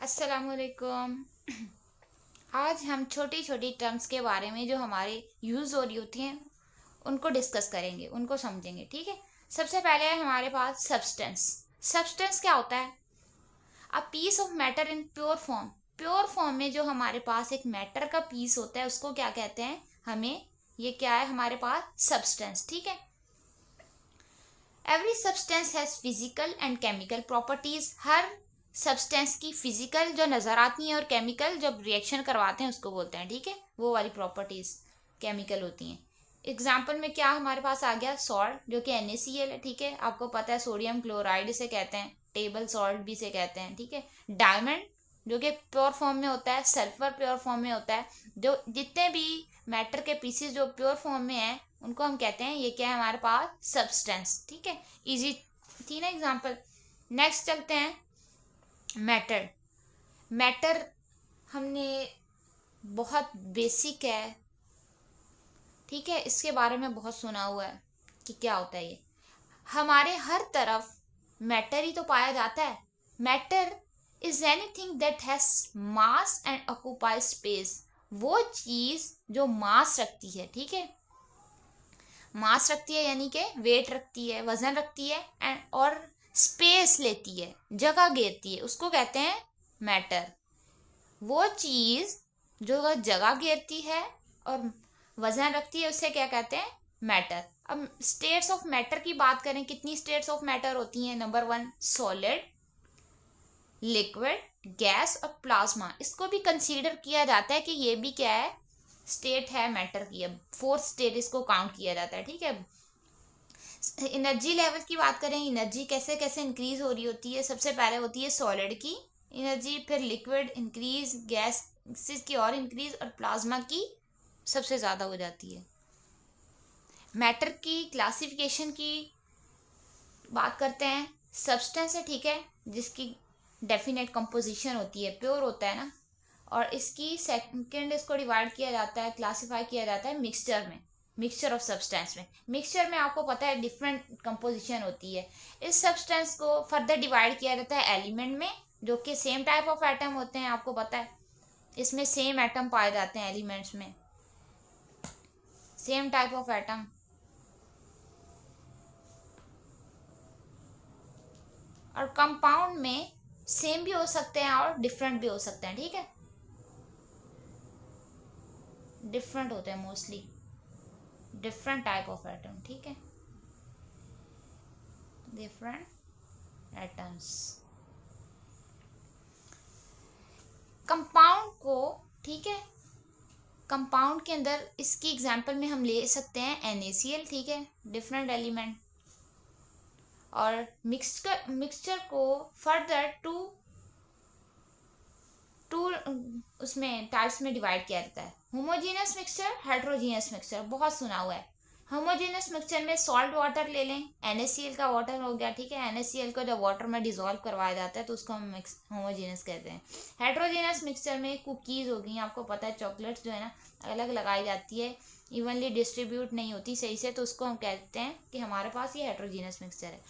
अस्सलामुअलैकुम। आज हम छोटी छोटी टर्म्स के बारे में जो हमारे यूज़ हो रही होती हैं उनको डिस्कस करेंगे, उनको समझेंगे। ठीक है। सबसे पहले है हमारे पास सब्सटेंस। सब्सटेंस क्या होता है? A piece of matter in pure form. Pure form में जो हमारे पास एक मैटर का पीस होता है उसको क्या कहते हैं? हमें ये क्या है हमारे पास? सब्सटेंस। ठीक है। Every substance has physical and chemical properties. Her substance की फिजिकल जो नजर आती हैं और केमिकल जब रिएक्शन करवाते हैं उसको बोलते हैं। ठीक है। वो वाली प्रॉपर्टीज केमिकल होती हैं। एग्जाम्पल में क्या हमारे पास आ गया? सॉल्ट जो कि NaCl है। ठीक है। आपको पता है सोडियम क्लोराइड इसे कहते हैं, टेबल सॉल्ट भी इसे कहते हैं। ठीक है। डायमंड जो कि प्योर फॉर्म में होता है, सल्फर प्योर फॉर्म में होता है। जो जितने भी मैटर के पीसेस जो प्योर फॉर्म में है उनको हम कहते हैं ये क्या है हमारे पास? सब्सटेंस। ठीक है। इजी थी ना एग्जाम्पल। नेक्स्ट चलते हैं मैटर। मैटर हमने बहुत बेसिक है। ठीक है। इसके बारे में बहुत सुना हुआ है कि क्या होता है ये। हमारे हर तरफ मैटर ही तो पाया जाता है। Matter is anything that has mass and occupy space. वो चीज जो मास रखती है। ठीक है। मास रखती है यानी कि वेट रखती है, वजन रखती है एंड और स्पेस लेती है, जगह घेरती है, उसको कहते हैं मैटर। वो चीज जो जगह घेरती है और वजन रखती है उसे क्या कहते हैं? मैटर। अब स्टेट्स ऑफ मैटर की बात करें, कितनी स्टेट्स ऑफ मैटर होती हैं? नंबर 1 सॉलिड, लिक्विड, गैस और प्लाज्मा। इसको भी कंसीडर किया जाता है कि ये भी क्या है? स्टेट है मैटर की। अब 4th स्टेट इसको काउंट किया जाता है। ठीक है। एनर्जी लेवल की बात करें, एनर्जी कैसे कैसे इंक्रीज हो रही होती है? सबसे पहले होती है सॉलिड की एनर्जी, फिर लिक्विड इंक्रीज, गैस की और इंक्रीज और प्लाज्मा की सबसे ज़्यादा हो जाती है। मैटर की क्लासिफिकेशन की बात करते हैं। सब्सटेंस है, ठीक है, जिसकी डेफिनेट कंपोजिशन होती है, प्योर होता है ना। और इसकी सेकंड इसको डिवाइड किया जाता है, क्लासिफाई किया जाता है मिक्सचर में, मिक्सचर ऑफ सब्सटेंस में। मिक्सचर में आपको पता है डिफरेंट कंपोजिशन होती है। इस सब्सटेंस को फर्दर डिवाइड किया जाता है एलिमेंट में, जो कि सेम टाइप ऑफ एटम होते हैं। आपको पता है इसमें सेम एटम पाए जाते हैं एलिमेंट्स में, सेम टाइप ऑफ एटम। और कंपाउंड में सेम भी हो सकते हैं और डिफरेंट भी हो सकते हैं। ठीक है। डिफरेंट होते हैं mostly, different type of atom. ठीक है। Different atoms. कंपाउंड को, ठीक है, कंपाउंड के अंदर इसकी एग्जांपल में हम ले सकते हैं NaCl। ठीक है, डिफरेंट एलिमेंट। और मिक्सचर को फर्दर टू उसमें टाइप्स में डिवाइड किया जाता है। होमोजीनियस मिक्सचर, हेट्रोजीनियस मिक्सचर, बहुत सुना हुआ है। होमोजीनियस मिक्सचर में सॉल्ट वाटर ले लें, NaCl का वाटर हो गया। ठीक है। NaCl को जब वाटर में डिजोल्व करवाया जाता है तो उसको हम होमोजीनियस कहते हैं। हेट्रोजीनियस मिक्सचर में कुकीज़ हो गई, आपको पता है चॉकलेट्स जो है ना अलग लगाई जाती है, इवनली डिस्ट्रीब्यूट नहीं होती सही से, तो उसको हम कहते हैं कि हमारे पास ये हेट्रोजीनियस मिक्सचर है।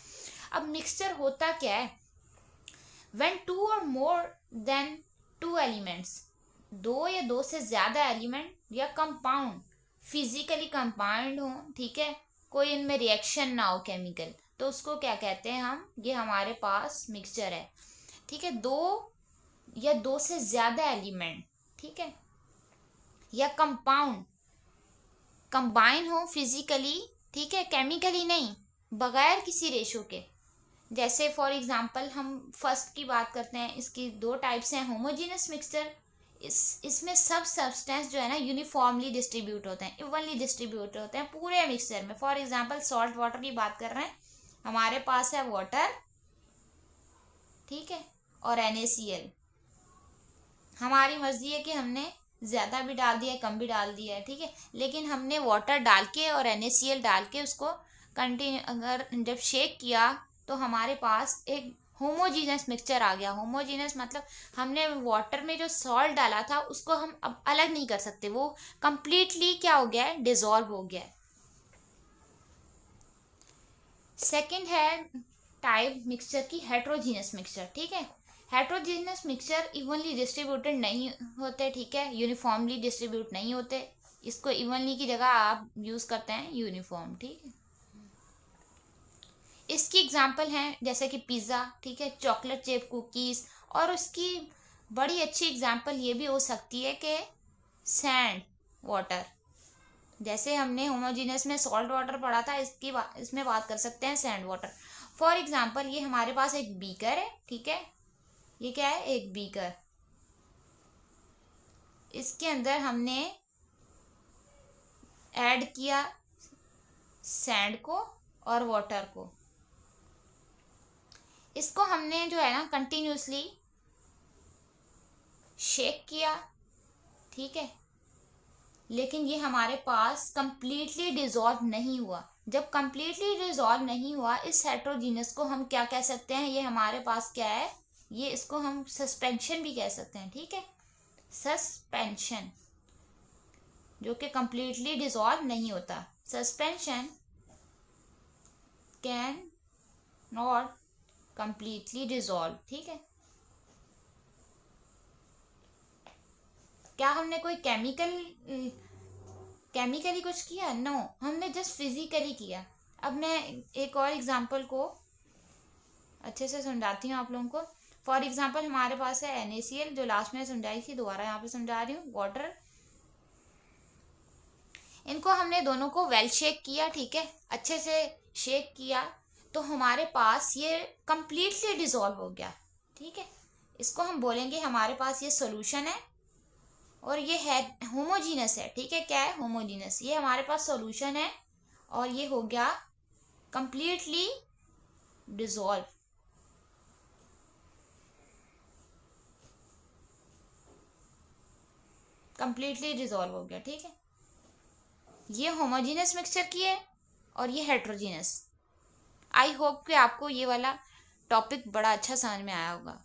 अब मिक्सचर होता क्या है? व्हेन 2 और मोर देन 2 एलिमेंट्स, 2 या 2 से ज़्यादा एलिमेंट या कंपाउंड फिजिकली कंपाउंड हो, ठीक है, कोई इनमें रिएक्शन ना हो केमिकल, तो उसको क्या कहते हैं हम? ये हमारे पास मिक्सचर है। ठीक है। 2 या 2 से ज़्यादा एलिमेंट, ठीक है, या कंपाउंड कंबाइन हो फिजिकली, ठीक है, केमिकली नहीं, बगैर किसी रेशो के। जैसे फॉर एग्जांपल हम फर्स्ट की बात करते हैं, इसकी 2 टाइप्स हैं। होमोजीनियस मिक्सचर, इसमें सब सब्सटेंस जो है ना यूनिफॉर्मली डिस्ट्रीब्यूट होते हैं, इवनली डिस्ट्रीब्यूट होते हैं पूरे मिक्सचर में। फॉर एग्जांपल सॉल्ट वाटर की बात कर रहे हैं, हमारे पास है वाटर, ठीक है, और NaCl। हमारी मर्जी है कि हमने ज़्यादा भी डाल दिया है, कम भी डाल दिया है, ठीक है, लेकिन हमने वाटर डाल के और NaCl डाल के उसको कंटिन्यू अगर जब शेक किया तो हमारे पास एक होमोजीनियस मिक्सचर आ गया। होमोजीनियस मतलब हमने वाटर में जो सॉल्ट डाला था उसको हम अब अलग नहीं कर सकते, वो कंप्लीटली क्या हो गया है? डिजॉल्व हो गया है। सेकंड है टाइप मिक्सचर की हेट्रोजीनियस मिक्सचर। ठीक है। हेट्रोजीनियस मिक्सचर इवनली डिस्ट्रीब्यूटेड नहीं होते, ठीक है, यूनिफॉर्मली डिस्ट्रीब्यूट नहीं होते। इसको इवनली की जगह आप यूज करते हैं यूनिफॉर्म, ठीक है। इसकी एग्जांपल हैं जैसे कि पिज़्ज़ा, ठीक है, चॉकलेट चिप कुकीज़, और उसकी बड़ी अच्छी एग्जांपल ये भी हो सकती है कि सैंड वाटर। जैसे हमने होमोजीनियस में सॉल्ट वाटर पढ़ा था, इसमें बात कर सकते हैं सैंड वाटर। फॉर एग्जांपल ये हमारे पास एक बीकर है, ठीक है, ये क्या है, एक बीकर। इसके अंदर हमने ऐड किया सैंड को और वाटर को। इसको हमने जो है ना कंटिन्यूसली शेक किया, ठीक है, लेकिन ये हमारे पास कंप्लीटली डिजॉल्व नहीं हुआ। जब कंप्लीटली डिजॉल्व नहीं हुआ इस हेट्रोजीनियस को हम क्या कह सकते हैं, ये हमारे पास क्या है, ये इसको हम सस्पेंशन भी कह सकते हैं, ठीक है, सस्पेंशन, जो कि कंप्लीटली डिजॉल्व नहीं होता। Suspension can not completely dissolve, ठीक है। क्या हमने कोई केमिकली कुछ किया? नो, हमने जस्ट फिजिकली किया। अब मैं एक और एग्जांपल को अच्छे से समझाती हूँ आप लोगों को। फॉर एग्जांपल हमारे पास है NaCl, जो लास्ट में समझाई थी, दोबारा यहाँ पे समझा रही हूँ, वाटर। इनको हमने दोनों को वेल शेक किया, ठीक है, अच्छे से शेक किया, तो हमारे पास ये कंप्लीटली डिसॉल्व हो गया, ठीक है। इसको हम बोलेंगे हमारे पास ये सॉल्यूशन है और ये है होमोजीनस है, ठीक है, क्या है, होमोजीनस। ये हमारे पास सॉल्यूशन है और ये हो गया कंप्लीटली डिसॉल्व। कंप्लीटली डिसॉल्व हो गया, ठीक है। ये होमोजीनस मिक्सचर की है और ये हेट्रोजीनस। आई होप कि आपको ये वाला टॉपिक बड़ा अच्छा समझ में आया होगा।